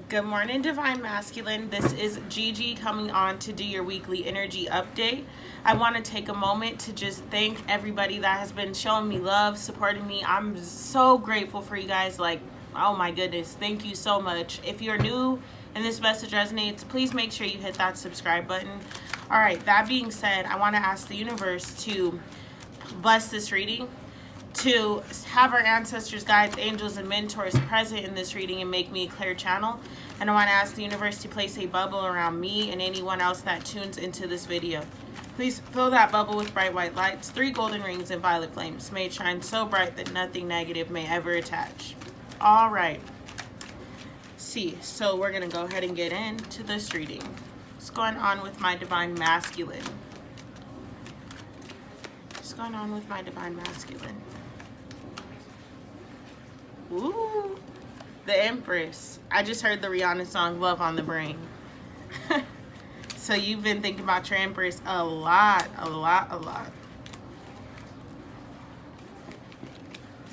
Good morning, Divine Masculine. This is Gigi coming on to do your weekly energy update. I want to take a moment to just thank everybody that has been showing me love, supporting me. I'm so grateful for you guys. Like, oh my goodness, thank you so much. If you're new and this message resonates, please make sure you hit that subscribe button. All right, that being said, I want to ask the universe to bless this reading, to have our ancestors, guides, angels, and mentors present in this reading and make me a clear channel. And I want to ask the universe to place a bubble around me and anyone else that tunes into this video. Please fill that bubble with bright white lights, 3 golden rings, and violet flames. May it shine so bright that nothing negative may ever attach. All right. So we're going to go ahead and get into this reading. What's going on with my Divine Masculine? What's going on with my Divine Masculine? Ooh, the Empress. I just heard the Rihanna song, Love on the Brain. So you've been thinking about your Empress a lot. I'm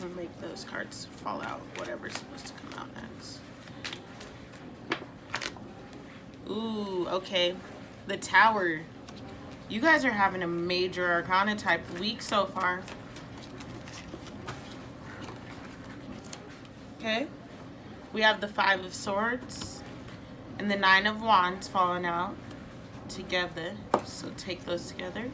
gonna make those cards fall out, whatever's supposed to come out next. Ooh, okay. The Tower. You guys are having a major arcana type week so far. Okay, we have the 5 of Swords and the 9 of Wands falling out together. So take those together.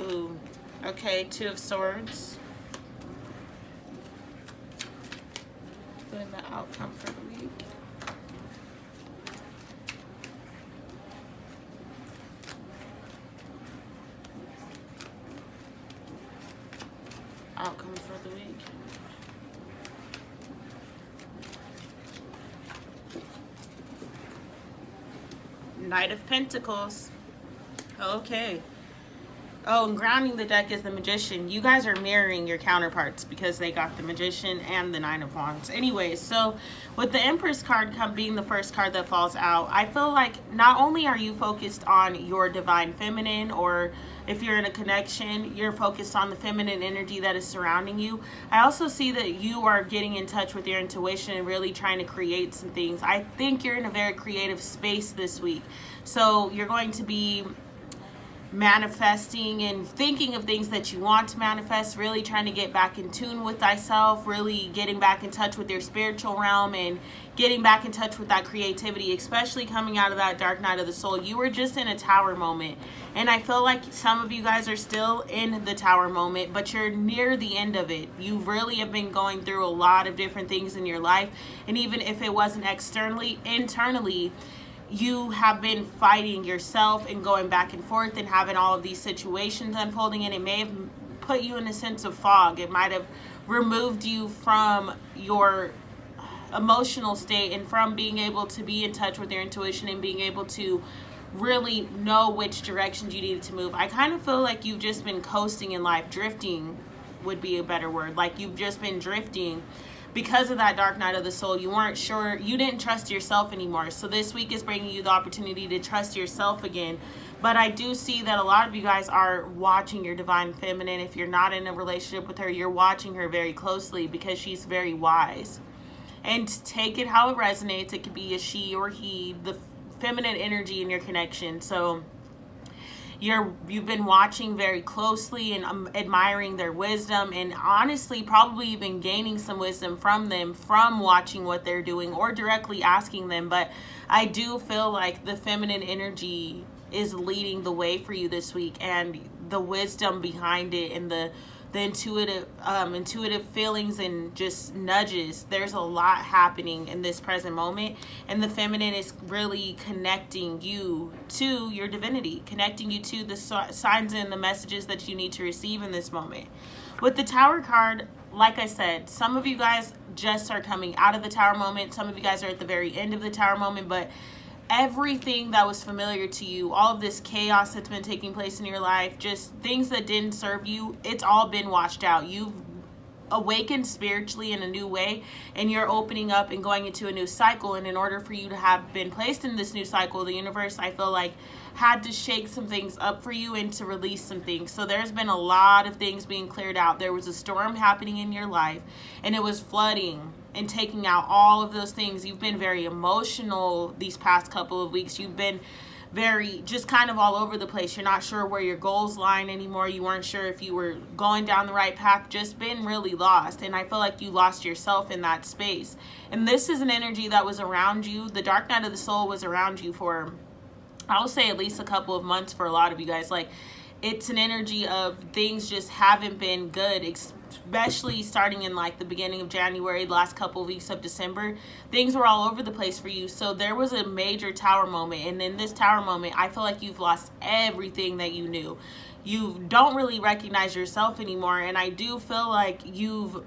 Ooh, okay, 2 of Swords. Doing the outcome for the week. Outcome for the week. Knight of Pentacles. Okay. Oh, and grounding the deck is the Magician. You guys are mirroring your counterparts because they got the Magician and the 9 of Wands. Anyways, so with the Empress card being the first card that falls out, I feel like not only are you focused on your Divine Feminine, or if you're in a connection, you're focused on the feminine energy that is surrounding you. I also see that you are getting in touch with your intuition and really trying to create some things. I think you're in a very creative space this week. So you're going to be manifesting and thinking of things that you want to manifest, really trying to get back in tune with thyself, really getting back in touch with your spiritual realm and getting back in touch with that creativity, especially coming out of that dark night of the soul. You were just in a tower moment, and I feel like some of you guys are still in the tower moment, but you're near the end of it. You really have been going through a lot of different things in your life, and even if it wasn't externally, internally, you have been fighting yourself and going back and forth and having all of these situations unfolding, and it may have put you in a sense of fog. It might have removed you from your emotional state and from being able to be in touch with your intuition and being able to really know which directions you needed to move. I kind of feel like you've just been coasting in life. Drifting would be a better word. Like you've just been drifting. Because of that dark night of the soul, you weren't sure, you didn't trust yourself anymore. So this week is bringing you the opportunity to trust yourself again. But I do see that a lot of you guys are watching your Divine Feminine. If you're not in a relationship with her, you're watching her very closely because she's very wise. And take it how it resonates. It could be a she or he, the feminine energy in your connection. So you've been watching very closely and admiring their wisdom, and honestly probably even gaining some wisdom from them from watching what they're doing or directly asking them. But I do feel like the feminine energy is leading the way for you this week, and the wisdom behind it and the intuitive feelings and just nudges. There's a lot happening in this present moment, and the feminine is really connecting you to your divinity, connecting you to the signs and the messages that you need to receive in this moment. With the Tower card, like I said, some of you guys just are coming out of the Tower moment. Some of you guys are at the very end of the Tower moment, but everything that was familiar to you, all of this chaos that's been taking place in your life, just things that didn't serve you, it's all been washed out. You've awakened spiritually in a new way, and you're opening up and going into a new cycle. And in order for you to have been placed in this new cycle, the universe, I feel like, had to shake some things up for you and to release some things. So there's been a lot of things being cleared out. There was a storm happening in your life, and it was flooding and taking out all of those things. You've been very emotional these past couple of weeks. You've been very just kind of all over the place. You're not sure where your goals lie anymore. You weren't sure if you were going down the right path. Just been really lost. And I feel like you lost yourself in that space. And this is an energy that was around you. The dark night of the soul was around you for, I would say, at least a couple of months for a lot of you guys. Like, it's an energy of things just haven't been good, especially starting in like the beginning of January, the last couple of weeks of December. Things were all over the place for you. So there was a major tower moment, and in this tower moment, I feel like you've lost everything that you knew. You don't really recognize yourself anymore, and I do feel like you've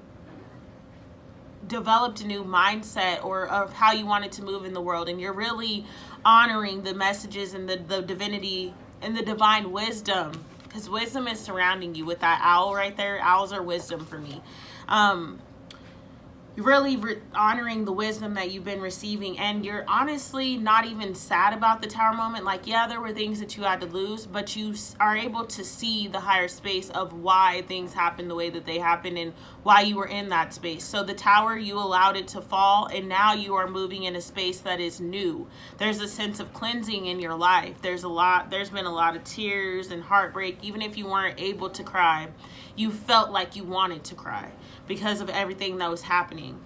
developed a new mindset or of how you wanted to move in the world, and you're really honoring the messages and the divinity and the divine wisdom, because wisdom is surrounding you with that owl right there. Owls are wisdom for me. You're really honoring the wisdom that you've been receiving, and you're honestly not even sad about the tower moment. Like, yeah, there were things that you had to lose, but you are able to see the higher space of why things happened the way that they happened and why you were in that space. So the tower, you allowed it to fall, and now you are moving in a space that is new. There's a sense of cleansing in your life. There's been a lot of tears and heartbreak. Even if you weren't able to cry, you felt like you wanted to cry because of everything that was happening.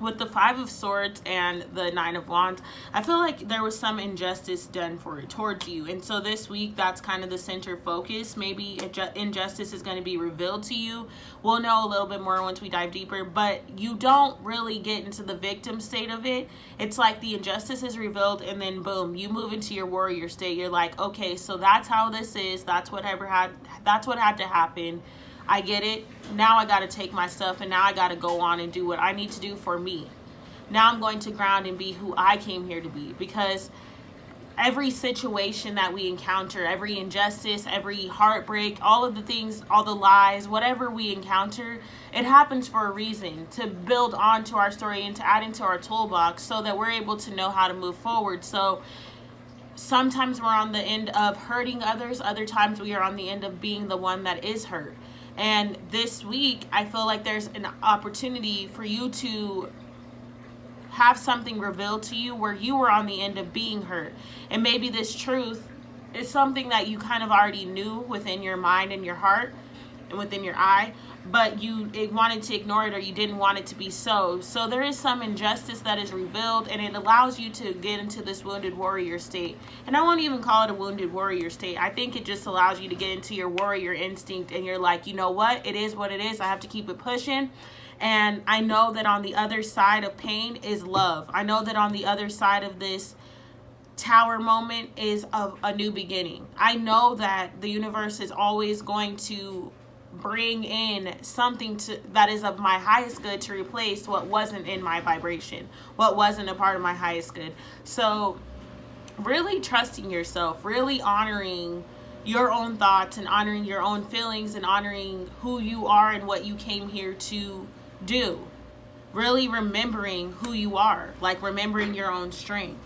With the Five of Swords and the Nine of Wands, I feel like there was some injustice done towards you. And so this week, that's kind of the center focus. Maybe injustice is going to be revealed to you. We'll know a little bit more once we dive deeper, but you don't really get into the victim state of it. It's like the injustice is revealed, and then boom, you move into your warrior state. You're like, okay, so that's how this is. That's what had to happen. I get it. Now I got to take my stuff, and now I got to go on and do what I need to do for me. Now I'm going to ground and be who I came here to be, because every situation that we encounter, every injustice, every heartbreak, all of the things, all the lies, whatever we encounter, it happens for a reason, to build onto our story and to add into our toolbox so that we're able to know how to move forward. So sometimes we're on the end of hurting others. Other times we are on the end of being the one that is hurt. And this week, I feel like there's an opportunity for you to have something revealed to you where you were on the end of being hurt. And maybe this truth is something that you kind of already knew within your mind and your heart and within your eye, but you wanted to ignore it, or you didn't want it to be so. So there is some injustice that is revealed, and it allows you to get into this wounded warrior state. And I won't even call it a wounded warrior state. I think it just allows you to get into your warrior instinct, and you're like, you know what? It is what it is. I have to keep it pushing. And I know that on the other side of pain is love. I know that on the other side of this tower moment is a new beginning. I know that the universe is always going to bring in something that is of my highest good to replace what wasn't in my vibration, what wasn't a part of my highest good. So really trusting yourself, really honoring your own thoughts and honoring your own feelings and honoring who you are and what you came here to do. Really remembering who you are, like remembering your own strength.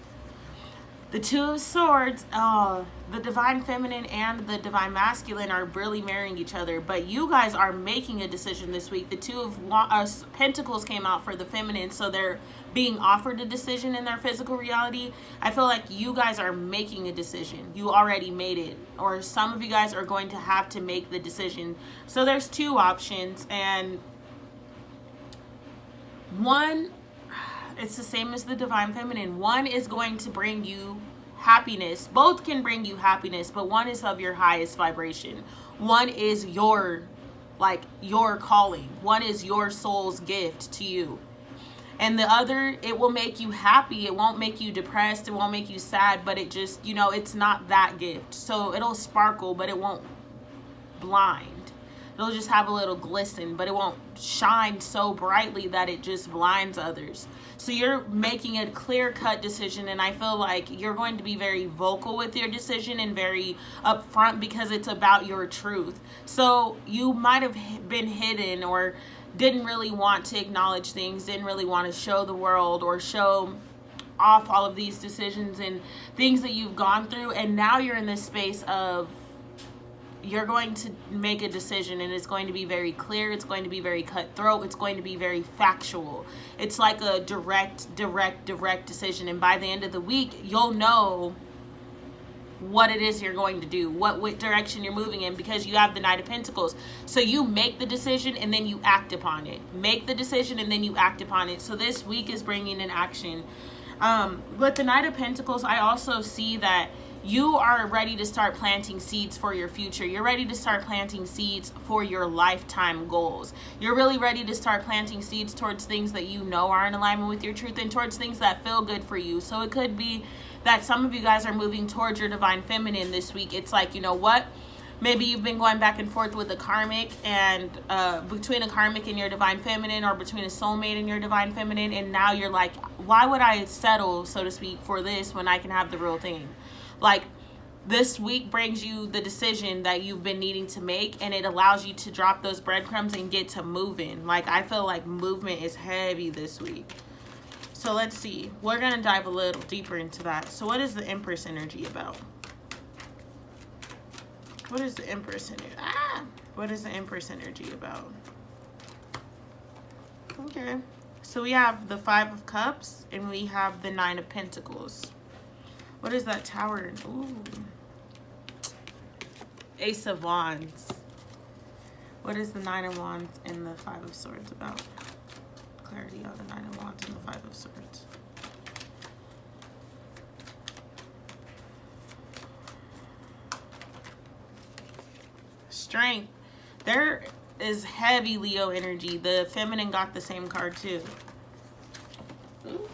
The Two of Swords, the divine feminine and the divine masculine are really marrying each other, but you guys are making a decision this week. The Two of Pentacles came out for the feminine, so they're being offered a decision in their physical reality. I feel like you guys are making a decision. You already made it, or some of you guys are going to have to make the decision. So there's two options, and one, it's the same as the divine feminine. One is going to bring you happiness. Both can bring you happiness, but one is of your highest vibration. One is your calling. One is your soul's gift to you. And the other, it will make you happy. It won't make you depressed. It won't make you sad, but it just, it's not that gift. So it'll sparkle, but it won't blind. It'll just have a little glisten, but it won't shine so brightly that it just blinds others. So you're making a clear-cut decision, and I feel like you're going to be very vocal with your decision and very upfront because it's about your truth. So you might have been hidden or didn't really want to acknowledge things, didn't really want to show the world or show off all of these decisions and things that you've gone through. And now you're in this space of, you're going to make a decision, and it's going to be very clear, it's going to be very cutthroat, it's going to be very factual. It's like a direct decision, and by the end of the week you'll know what it is you're going to do, what direction you're moving in, because you have the Knight of Pentacles. So you make the decision and then you act upon it. Make the decision and then you act upon it. So this week is bringing in action. With the Knight of Pentacles, I also see that you are ready to start planting seeds for your future. You're ready to start planting seeds for your lifetime goals. You're really ready to start planting seeds towards things that you know are in alignment with your truth, and towards things that feel good for you. So it could be that some of you guys are moving towards your divine feminine this week. It's like, you know what? Maybe you've been going back and forth with a karmic, and between a karmic and your divine feminine, or between a soulmate and your divine feminine, and now you're like, why would I settle, so to speak, for this when I can have the real thing? Like, this week brings you the decision that you've been needing to make, and it allows you to drop those breadcrumbs and get to moving. Like, I feel like movement is heavy this week. So let's see. We're going to dive a little deeper into that. So what is the Empress energy about? What is the Empress energy? What is the Empress energy about? Okay. So we have the Five of Cups, and we have the Nine of Pentacles. What is that Tower? Ooh. Ace of Wands. What is the Nine of Wands and the Five of Swords about? Clarity on the Nine of Wands and the Five of Swords. Strength. There is heavy Leo energy. The feminine got the same card too. Ooh.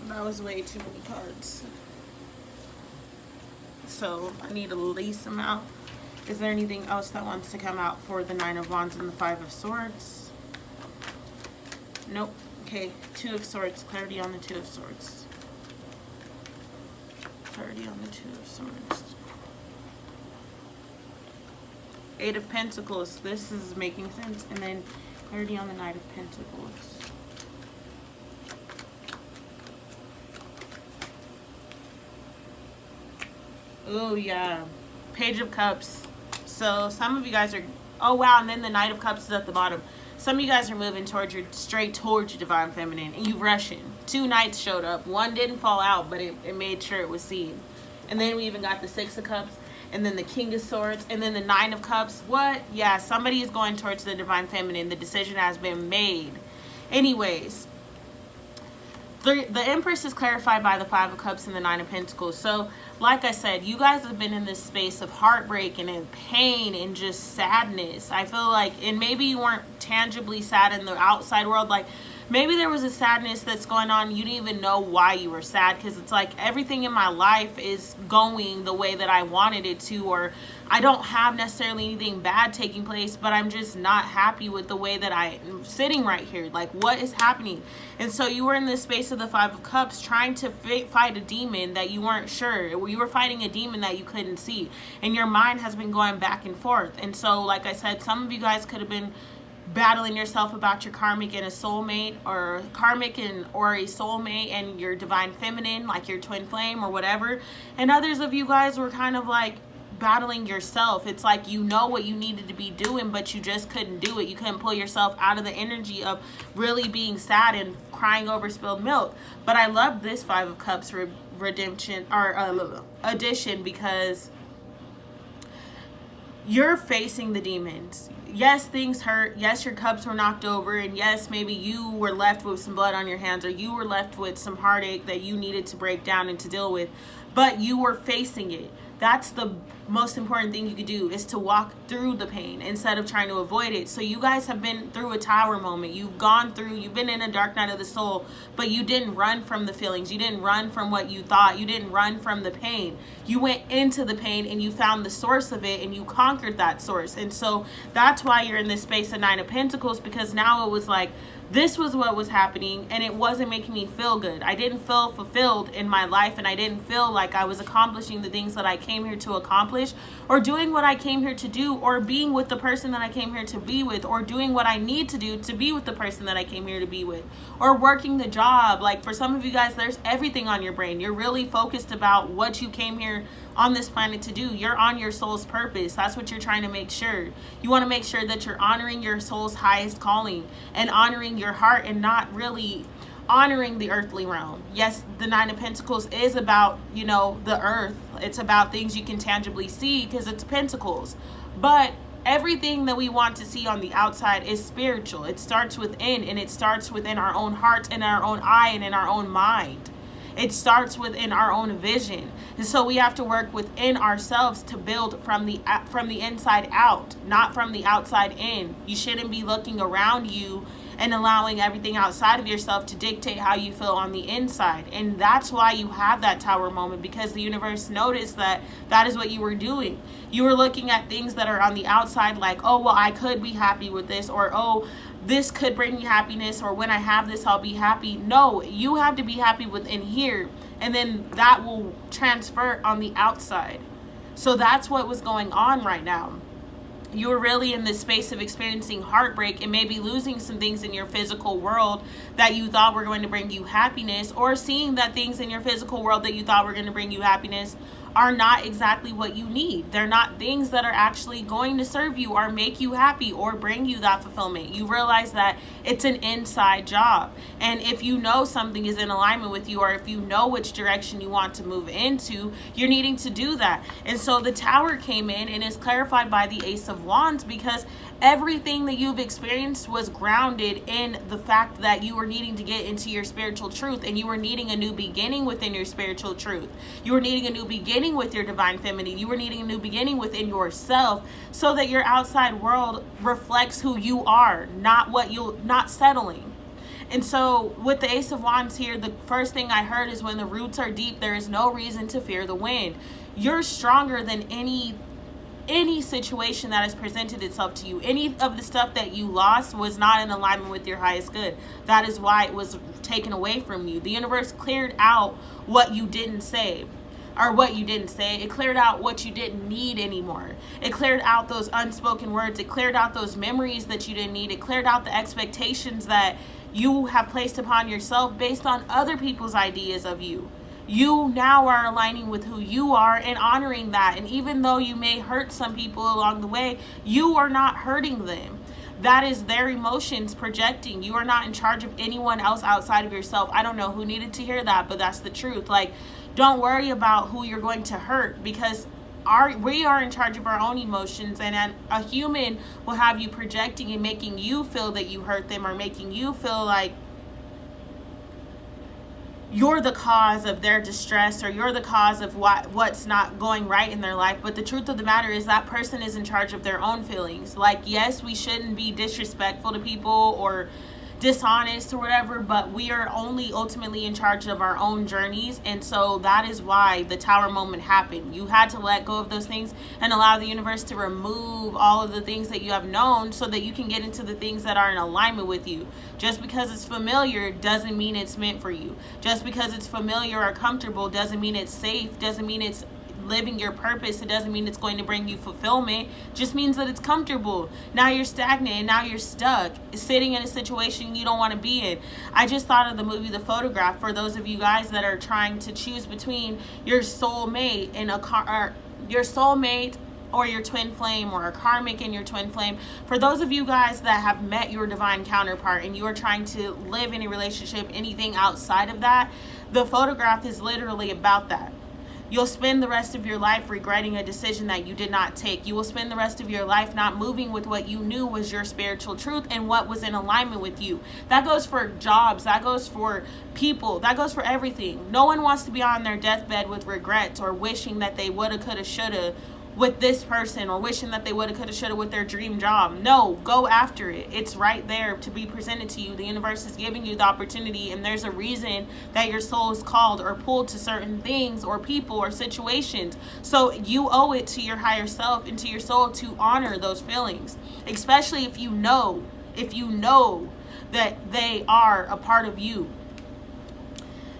That was way too many cards. So I need to release them out. Is there anything else that wants to come out for the Nine of Wands and the Five of Swords? Nope. Okay, Two of Swords. Clarity on the Two of Swords. Clarity on the Two of Swords. Eight of Pentacles. This is making sense. And then clarity on the Knight of Pentacles. Oh, yeah. Page of Cups. So some of you guys are, oh, wow. And then the Knight of Cups is at the bottom. Some of you guys are moving towards straight towards your divine feminine, and you're rushing. Two knights showed up. One didn't fall out, but it made sure it was seen. And then we even got the Six of Cups, and then the King of Swords, and then the Nine of Cups. What? Yeah, somebody is going towards the divine feminine. The decision has been made. Anyways, the Empress is clarified by the Five of Cups and the Nine of Pentacles. So, like I said, you guys have been in this space of heartbreak and in pain and just sadness. I feel like, and maybe you weren't tangibly sad in the outside world. Like, maybe there was a sadness that's going on. You didn't even know why you were sad, because it's like everything in my life is going the way that I wanted it to, or I don't have necessarily anything bad taking place, but I'm just not happy with the way that I'm sitting right here. Like, what is happening? And so you were in this space of the Five of Cups trying to fight a demon that you weren't sure. You were fighting a demon that you couldn't see. And your mind has been going back and forth. And so, like I said, some of you guys could have been battling yourself about your karmic and a soulmate, or karmic and or a soulmate and your divine feminine, like your twin flame or whatever. And others of you guys were kind of like battling yourself. It's like, you know what you needed to be doing, but you just couldn't do it. You couldn't pull yourself out of the energy of really being sad and crying over spilled milk. But I love this Five of Cups redemption, or addition, because you're facing the demons. Yes, things hurt. Yes, your cups were knocked over. And yes, maybe you were left with some blood on your hands, or you were left with some heartache that you needed to break down and to deal with. But you were facing it. That's the most important thing you could do, is to walk through the pain instead of trying to avoid it. So you guys have been through a tower moment. You've gone through, you've been in a dark night of the soul, but you didn't run from the feelings. You didn't run from what you thought. You didn't run from the pain. You went into the pain and you found the source of it, and you conquered that source. And so that's why you're in this space of Nine of Pentacles, because now it was like This was what was happening, and it wasn't making me feel good. I didn't feel fulfilled in my life, and I didn't feel like I was accomplishing the things that I came here to accomplish, or doing what I came here to do, or being with the person that I came here to be with, or doing what I need to do to be with the person that I came here to be with, or working the job. Like, for some of you guys, there's everything on your brain. You're really focused about what you came here on this planet to do. You're on your soul's purpose. That's what you're trying to make sure. You want to make sure that you're honoring your soul's highest calling and honoring your heart, and not really honoring the earthly realm. Yes, the Nine of Pentacles is about, you know, the earth. It's about things you can tangibly see because it's pentacles. But everything that we want to see on the outside is spiritual. It starts within, and it starts within our own hearts and our own eye and in our own mind. It starts within our own vision. And so we have to work within ourselves to build from the inside out, not from the outside in. You shouldn't be looking around you and allowing everything outside of yourself to dictate how you feel on the inside. And that's why you have that tower moment, because the universe noticed that that is what you were doing. You were looking at things that are on the outside like, oh, well, I could be happy with this, or, oh, this could bring me happiness, or when I have this, I'll be happy. No, you have to be happy within here, and then that will transfer on the outside. So that's what was going on right now. You were really in this space of experiencing heartbreak and maybe losing some things in your physical world that you thought were going to bring you happiness, or seeing that things in your physical world that you thought were going to bring you happiness are not exactly what you need. They're not things that are actually going to serve you or make you happy or bring you that fulfillment. You realize that it's an inside job. And if you know something is in alignment with you, or if you know which direction you want to move into, you're needing to do that. And so the Tower came in and is clarified by the Ace of Wands, because everything that you've experienced was grounded in the fact that you were needing to get into your spiritual truth, and you were needing a new beginning within your spiritual truth. You were needing a new beginning with your divine feminine. You were needing a new beginning within yourself, so that your outside world reflects who you are, not settling. And so with the Ace of Wands here, the first thing I heard is, when the roots are deep, there is no reason to fear the wind. You're stronger than any situation that has presented itself to you. Any of the stuff that you lost was not in alignment with your highest good. That is why it was taken away from you. The universe cleared out what you didn't say. It cleared out what you didn't need anymore. It cleared out those unspoken words. It cleared out those memories that you didn't need. It cleared out the expectations that you have placed upon yourself based on other people's ideas of you. You now are aligning with who you are and honoring that. And even though you may hurt some people along the way, you are not hurting them. That is their emotions projecting. You are not in charge of anyone else outside of yourself. I don't know who needed to hear that, but that's the truth. Like, don't worry about who you're going to hurt, because we are in charge of our own emotions, and a human will have you projecting and making you feel that you hurt them, or making you feel like you're the cause of their distress, or you're the cause of what's not going right in their life. But the truth of the matter is that person is in charge of their own feelings. Like, yes, we shouldn't be disrespectful to people or dishonest or whatever, but we are only ultimately in charge of our own journeys. And so that is why the Tower moment happened. You had to let go of those things and allow the universe to remove all of the things that you have known, so that you can get into the things that are in alignment with you. Just because it's familiar doesn't mean it's meant for you. Just because it's familiar or comfortable doesn't mean it's safe, doesn't mean it's living your purpose. It doesn't mean it's going to bring you fulfillment. It just means that it's comfortable. Now you're stagnant, and now you're stuck sitting in a situation you don't want to be in. I just thought of the movie The Photograph, for those of you guys that are trying to choose between your soulmate and your soulmate or your twin flame, or a karmic and your twin flame. For those of you guys that have met your divine counterpart and you are trying to live in a relationship, anything outside of that, The Photograph is literally about that. You'll spend the rest of your life regretting a decision that you did not take. You will spend the rest of your life not moving with what you knew was your spiritual truth and what was in alignment with you. That goes for jobs. That goes for people. That goes for everything. No one wants to be on their deathbed with regrets, or wishing that they woulda, coulda, shoulda with this person, or wishing that they woulda, coulda, shoulda with their dream job. No, go after it. It's right there to be presented to you. The universe is giving you the opportunity, and there's a reason that your soul is called or pulled to certain things or people or situations. So you owe it to your higher self and to your soul to honor those feelings, especially if you know that they are a part of you.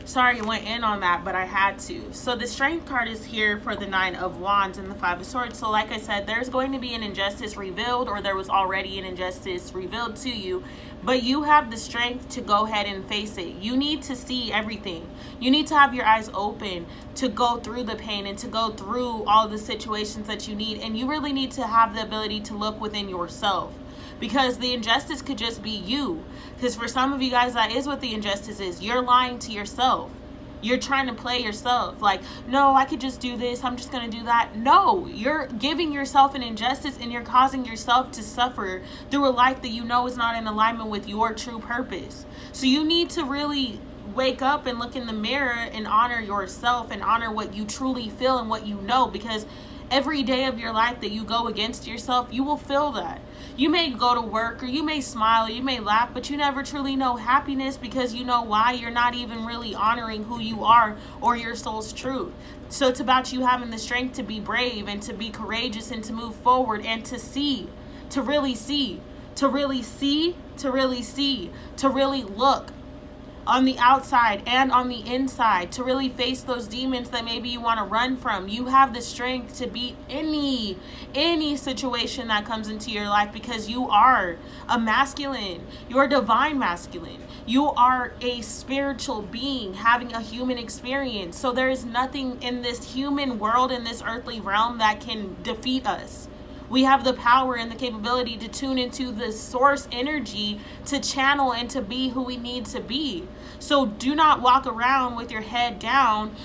Sorry, I went in on that, but I had to. So the Strength card is here for the 9 of Wands and the 5 of Swords. So like I said, there's going to be an injustice revealed, or there was already an injustice revealed to you, but you have the strength to go ahead and face it. You need to see everything. You need to have your eyes open to go through the pain and to go through all the situations that you need. And you really need to have the ability to look within yourself, because the injustice could just be you. Because for some of you guys, that is what the injustice is. You're lying to yourself. You're trying to play yourself. Like, no, I could just do this. I'm just going to do that. No, you're giving yourself an injustice, and you're causing yourself to suffer through a life that you know is not in alignment with your true purpose. So you need to really wake up and look in the mirror and honor yourself and honor what you truly feel and what you know, because every day of your life that you go against yourself, you will feel that. You may go to work, or you may smile, or you may laugh, but you never truly know happiness, because you know why? You're not even really honoring who you are or your soul's truth. So it's about you having the strength to be brave and to be courageous and to move forward and to see, to really see, to really see, to really see, to really look on the outside and on the inside, to really face those demons that maybe you want to run from. You have the strength to beat any situation that comes into your life, because you are a masculine. You're a divine masculine. You are a spiritual being having a human experience. So there is nothing in this human world, in this earthly realm, that can defeat us. We have the power and the capability to tune into the source energy, to channel and to be who we need to be. So do not walk around with your head down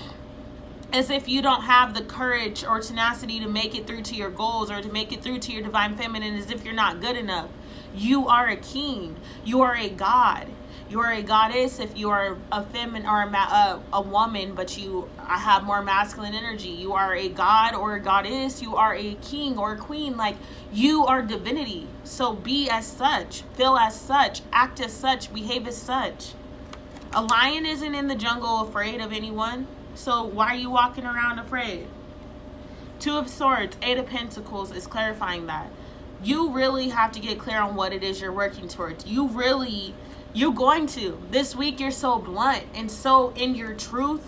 as if you don't have the courage or tenacity to make it through to your goals, or to make it through to your divine feminine, as if you're not good enough. You are a king. You are a god. You are a goddess if you are a feminine, or a woman, but you have more masculine energy. You are a god or a goddess. You are a king or a queen. Like, you are divinity. So be as such, feel as such, act as such, behave as such. A lion isn't in the jungle afraid of anyone. So why are you walking around afraid? 2 of Swords, 8 of Pentacles is clarifying that. You really have to get clear on what it is you're working towards. You're going to. This week, you're so blunt and so in your truth.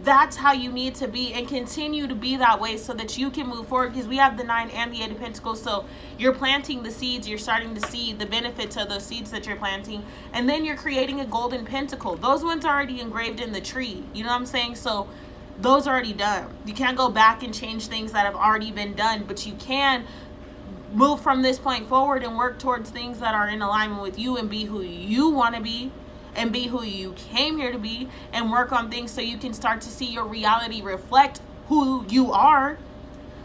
That's how you need to be, and continue to be that way, so that you can move forward, because we have the 9 and the 8 of Pentacles. So you're planting the seeds. You're starting to see the benefits of those seeds that you're planting. And then you're creating a golden pentacle. Those ones are already engraved in the tree. You know what I'm saying? So those are already done. You can't go back and change things that have already been done, but you can move from this point forward and work towards things that are in alignment with you, and be who you want to be, and be who you came here to be, and work on things so you can start to see your reality reflect who you are.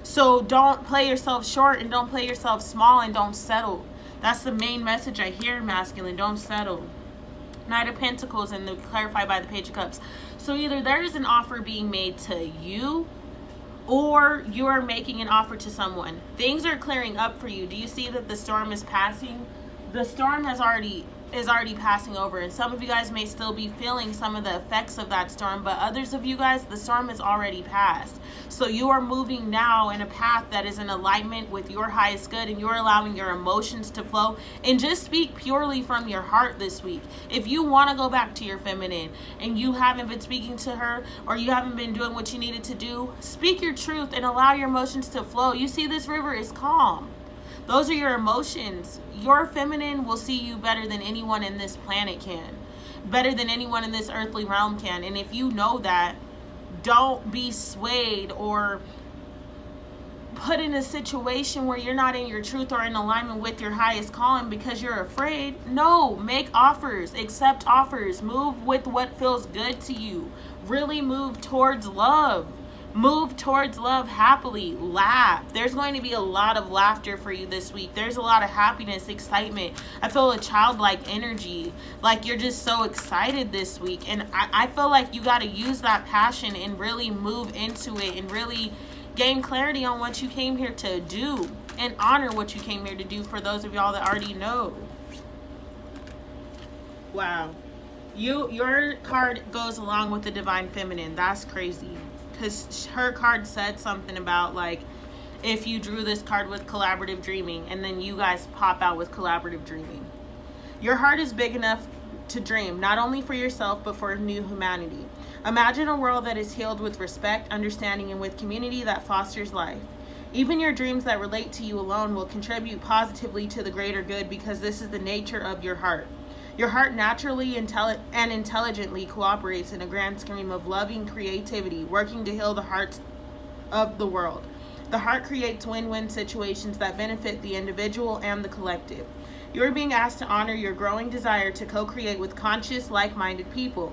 So don't play yourself short, and don't play yourself small, and don't settle. That's the main message I hear, masculine. Don't settle. Knight of Pentacles, and clarified by the Page of Cups. So either there is an offer being made to you, or you are making an offer to someone. Things are clearing up for you. Do you see that the storm is passing? The storm is already passing over, and some of you guys may still be feeling some of the effects of that storm, but others of you guys, the storm is already passed. So you are moving now in a path that is in alignment with your highest good, and you're allowing your emotions to flow, and just speak purely from your heart this week. If you want to go back to your feminine and you haven't been speaking to her, or you haven't been doing what you needed to do, speak your truth and allow your emotions to flow. You see, this river is calm. Those are your emotions. Your feminine will see you better than anyone in this planet can. Better than anyone in this earthly realm can. And if you know that, don't be swayed or put in a situation where you're not in your truth or in alignment with your highest calling because you're afraid. No, make offers, accept offers, move with what feels good to you. Really move towards love. Move towards love happily. Laugh. There's going to be a lot of laughter for you this week. There's a lot of happiness, excitement. I feel a childlike energy. Like you're just so excited this week. And I feel like you got to use that passion and really move into it and really gain clarity on what you came here to do and honor what you came here to do, for those of y'all that already know. Wow. Your card goes along with the Divine Feminine. That's crazy. Because her card said something about, like, if you drew this card with collaborative dreaming, and then you guys pop out with collaborative dreaming. Your heart is big enough to dream, not only for yourself, but for new humanity. Imagine a world that is healed with respect, understanding, and with community that fosters life. Even your dreams that relate to you alone will contribute positively to the greater good because this is the nature of your heart. Your heart naturally and intelligently cooperates in a grand scheme of loving creativity, working to heal the hearts of the world. The heart creates win-win situations that benefit the individual and the collective. You are being asked to honor your growing desire to co-create with conscious, like-minded people.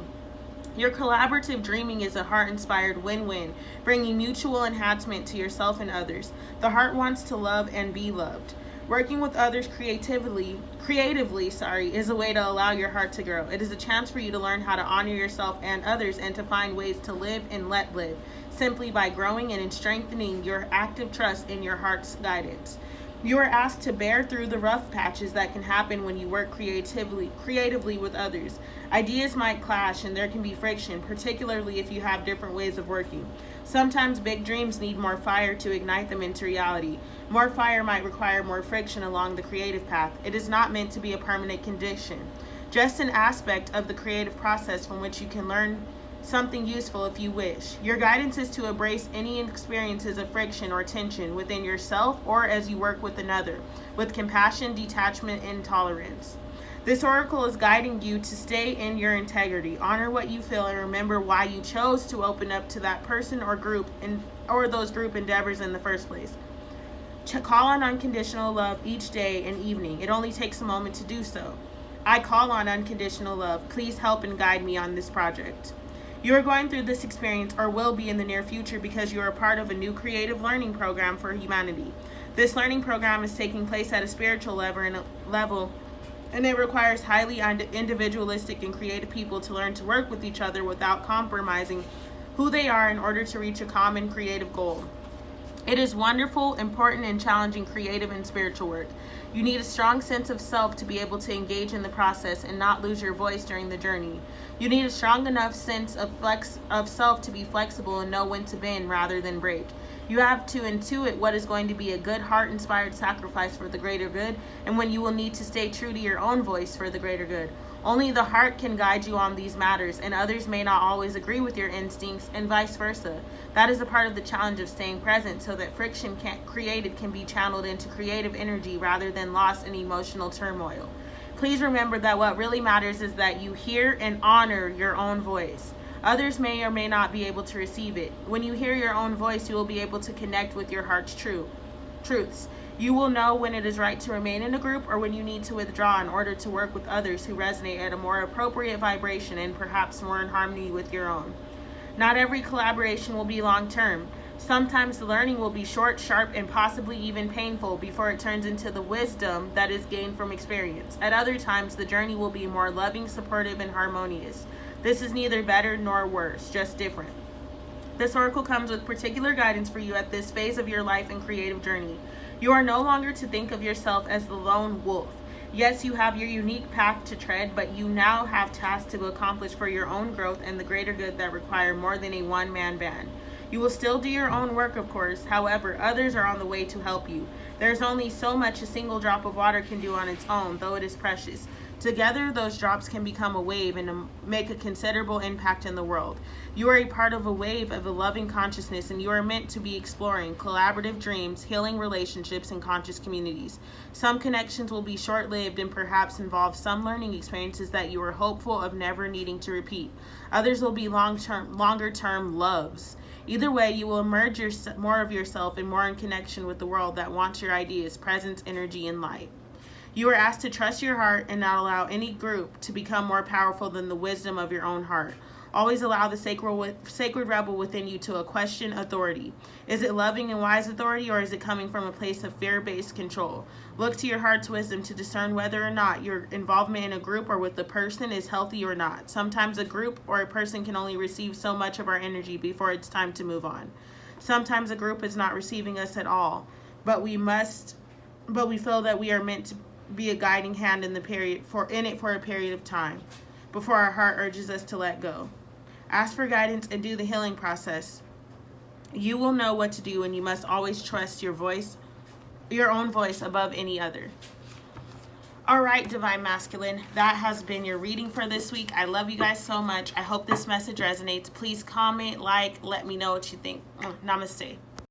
Your collaborative dreaming is a heart-inspired win-win, bringing mutual enhancement to yourself and others. The heart wants to love and be loved. Working with others creatively, is a way to allow your heart to grow. It is a chance for you to learn how to honor yourself and others and to find ways to live and let live, simply by growing and strengthening your active trust in your heart's guidance. You are asked to bear through the rough patches that can happen when you work creatively with others. Ideas might clash and there can be friction, particularly if you have different ways of working. Sometimes big dreams need more fire to ignite them into reality. More fire might require more friction along the creative path. It is not meant to be a permanent condition, just an aspect of the creative process from which you can learn something useful if you wish. Your guidance is to embrace any experiences of friction or tension within yourself or as you work with another, with compassion, detachment, and tolerance. This oracle is guiding you to stay in your integrity, honor what you feel, and remember why you chose to open up to that person or group or those group endeavors in the first place. Call on unconditional love each day and evening. It only takes a moment to do so. I call on unconditional love. Please help and guide me on this project. You are going through this experience or will be in the near future because you are part of a new creative learning program for humanity. This learning program is taking place at a spiritual level, and it requires highly individualistic and creative people to learn to work with each other without compromising who they are in order to reach a common creative goal. It is wonderful, important, and challenging creative and spiritual work. You need a strong sense of self to be able to engage in the process and not lose your voice during the journey. You need a strong enough sense of self to be flexible and know when to bend rather than break. You have to intuit what is going to be a good heart-inspired sacrifice for the greater good and when you will need to stay true to your own voice for the greater good. Only the heart can guide you on these matters, and others may not always agree with your instincts and vice versa. That is a part of the challenge of staying present so that friction created can be channeled into creative energy rather than lost in emotional turmoil. Please remember that what really matters is that you hear and honor your own voice. Others may or may not be able to receive it. When you hear your own voice, you will be able to connect with your heart's truths. You will know when it is right to remain in a group or when you need to withdraw in order to work with others who resonate at a more appropriate vibration and perhaps more in harmony with your own. Not every collaboration will be long-term. Sometimes the learning will be short, sharp, and possibly even painful before it turns into the wisdom that is gained from experience. At other times, the journey will be more loving, supportive, and harmonious. This is neither better nor worse, just different. This oracle comes with particular guidance for you at this phase of your life and creative journey. You are no longer to think of yourself as the lone wolf. Yes, you have your unique path to tread, but you now have tasks to accomplish for your own growth and the greater good that require more than a one-man band. You will still do your own work, of course. However, others are on the way to help you. There's only so much a single drop of water can do on its own, though it is precious. Together, those drops can become a wave and make a considerable impact in the world. You are a part of a wave of a loving consciousness, and you are meant to be exploring collaborative dreams, healing relationships, and conscious communities. Some connections will be short-lived and perhaps involve some learning experiences that you are hopeful of never needing to repeat. Others will be longer-term loves. Either way, you will emerge more of yourself and more in connection with the world that wants your ideas, presence, energy, and light. You are asked to trust your heart and not allow any group to become more powerful than the wisdom of your own heart. Always allow the sacred rebel within you to question authority. Is it loving and wise authority, or is it coming from a place of fear-based control? Look to your heart's wisdom to discern whether or not your involvement in a group or with a person is healthy or not. Sometimes a group or a person can only receive so much of our energy before it's time to move on. Sometimes a group is not receiving us at all, but we feel that we are meant to be a guiding hand in it for a period of time before our heart urges us to let go. Ask for guidance and do the healing process. You will know what to do, and you must always trust your own voice above any other. All right, Divine Masculine, that has been your reading for this week. I love you guys so much. I hope this message resonates. Please comment, like, let me know what you think. Namaste.